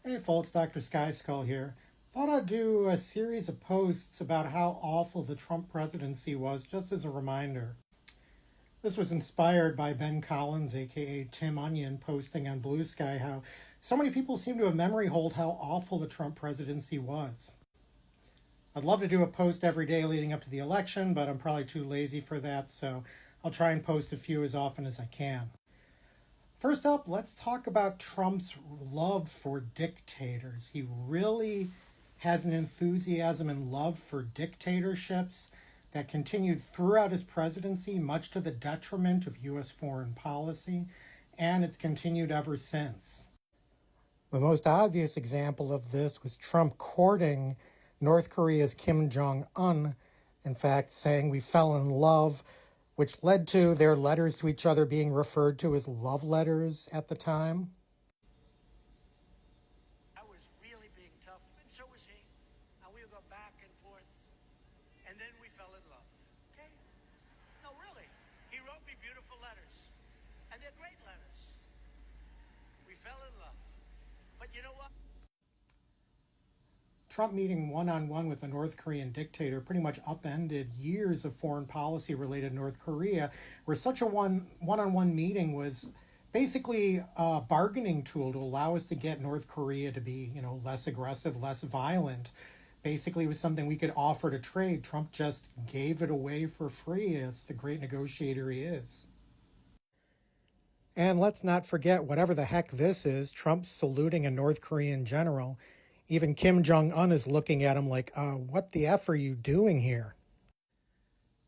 Hey folks, Dr. Sky Skull here. Thought I'd do a series of posts about how awful the Trump presidency was, just as a reminder. This was inspired by Ben Collins, aka Tim Onion, posting on Blue Sky how so many people seem to have memory hold how awful the Trump presidency was. I'd love to do a post every day leading up to the election, but I'm probably too lazy for that, so I'll try and post a few as often as I can. First up, let's talk about Trump's love for dictators. He really has an enthusiasm and love for dictatorships that continued throughout his presidency, much to the detriment of U.S. foreign policy, and it's continued ever since. The most obvious example of this was Trump courting North Korea's Kim Jong-un, in fact, saying we fell in love, which led to their letters to each other being referred to as love letters at the time. I was really being tough, and so was he. And we would go back and forth, and then we fell in love. Okay? No, really. He wrote me beautiful letters, and they're great letters. We fell in love. But you know what? Trump meeting one-on-one with the North Korean dictator pretty much upended years of foreign policy related to North Korea, where such a one-on-one meeting was basically a bargaining tool to allow us to get North Korea to be, less aggressive, less violent. Basically, it was something we could offer to trade. Trump just gave it away for free as the great negotiator he is. And let's not forget, whatever the heck this is, Trump's saluting a North Korean general. Even Kim Jong-un is looking at him like, what the F are you doing here?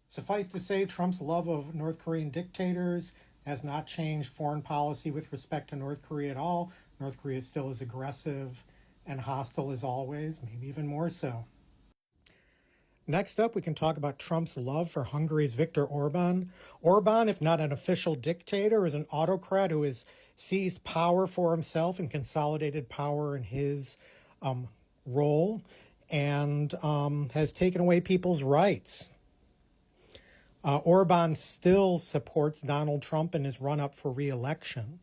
Suffice to say, Trump's love of North Korean dictators has not changed foreign policy with respect to North Korea at all. North Korea is still as aggressive and hostile as always, maybe even more so. Next up, we can talk about Trump's love for Hungary's Viktor Orban. Orban, if not an official dictator, is an autocrat who has seized power for himself and consolidated power in his role and has taken away people's rights. Orban still supports Donald Trump in his run-up for re-election.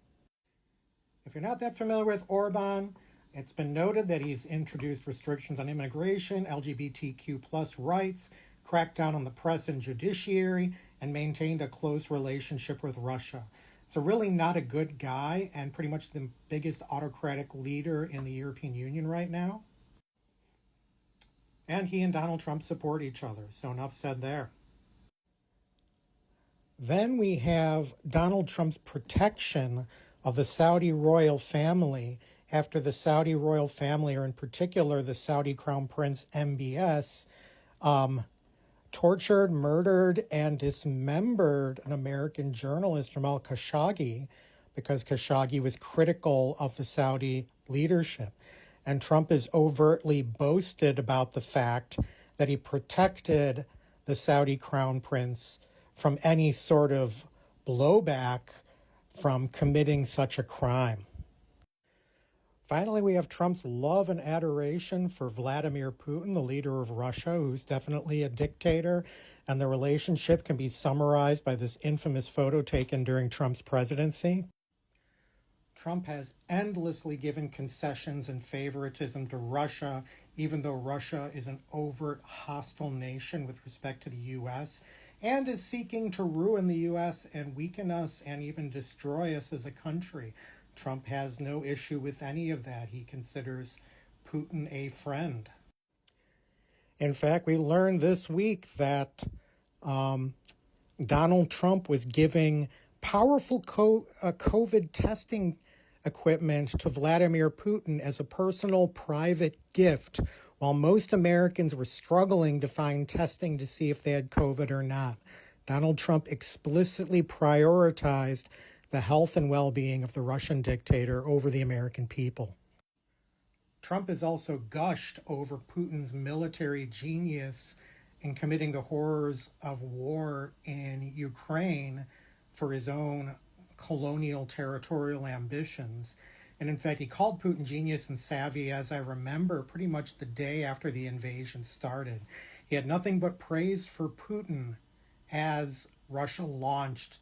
If you're not that familiar with Orban, it's been noted that he's introduced restrictions on immigration, LGBTQ plus rights, cracked down on the press and judiciary, and maintained a close relationship with Russia. So really not a good guy and pretty much the biggest autocratic leader in the European Union right now. And he and Donald Trump support each other, so enough said there. Then we have Donald Trump's protection of the Saudi royal family after the Saudi royal family, or in particular the Saudi Crown Prince MBS, tortured, murdered, and dismembered an American journalist, Jamal Khashoggi, because Khashoggi was critical of the Saudi leadership. And Trump has overtly boasted about the fact that he protected the Saudi crown prince from any sort of blowback from committing such a crime. Finally, we have Trump's love and adoration for Vladimir Putin, the leader of Russia, who's definitely a dictator, and the relationship can be summarized by this infamous photo taken during Trump's presidency. Trump has endlessly given concessions and favoritism to Russia, even though Russia is an overt hostile nation with respect to the U.S., and is seeking to ruin the U.S. and weaken us and even destroy us as a country. Trump has no issue with any of that. He considers Putin a friend. In fact, we learned this week that Donald Trump was giving powerful COVID testing equipment to Vladimir Putin as a personal private gift, while most Americans were struggling to find testing to see if they had COVID or not. Donald Trump explicitly prioritized the health and well-being of the Russian dictator over the American people. Trump has also gushed over Putin's military genius in committing the horrors of war in Ukraine for his own colonial territorial ambitions. And in fact, he called Putin genius and savvy, as I remember, pretty much the day after the invasion started. He had nothing but praise for Putin as Russia launched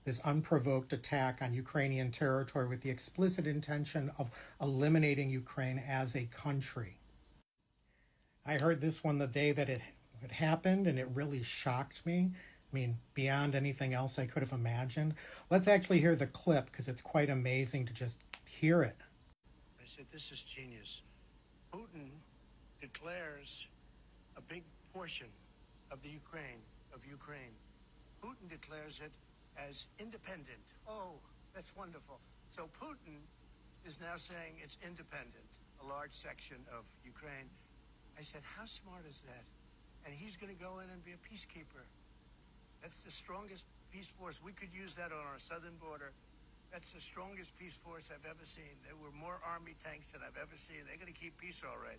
this unprovoked attack on Ukrainian territory with the explicit intention of eliminating Ukraine as a country. I heard this one the day that it happened, and it really shocked me. I mean, beyond anything else I could have imagined. Let's actually hear the clip, because it's quite amazing to just hear it. I said, this is genius. Putin declares a big portion of the Ukraine. Putin declares it as independent. Oh, that's wonderful. So Putin is now saying it's independent, a large section of Ukraine. I said, how smart is that? And he's going to go in and be a peacekeeper. That's the strongest peace force. We could use that on our southern border. That's the strongest peace force I've ever seen. There were more army tanks than I've ever seen. They're going to keep peace all right.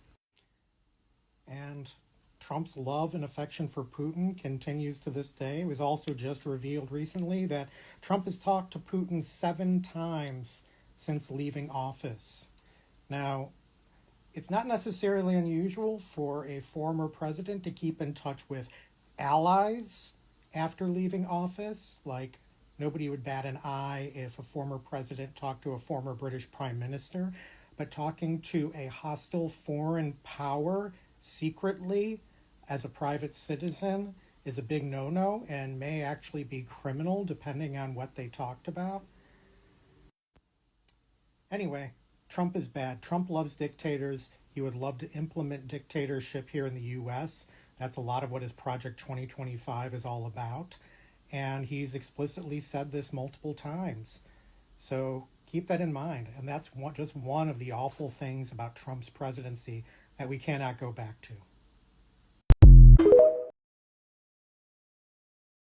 And Trump's love and affection for Putin continues to this day. It was also just revealed recently that Trump has talked to Putin 7 times since leaving office. Now, it's not necessarily unusual for a former president to keep in touch with allies after leaving office. Like, nobody would bat an eye if a former president talked to a former British prime minister. But talking to a hostile foreign power secretly as a private citizen is a big no-no and may actually be criminal depending on what they talked about. Anyway, Trump is bad. Trump loves dictators. He would love to implement dictatorship here in the U.S. That's a lot of what his Project 2025 is all about. And he's explicitly said this multiple times. So keep that in mind. And that's just one of the awful things about Trump's presidency that we cannot go back to.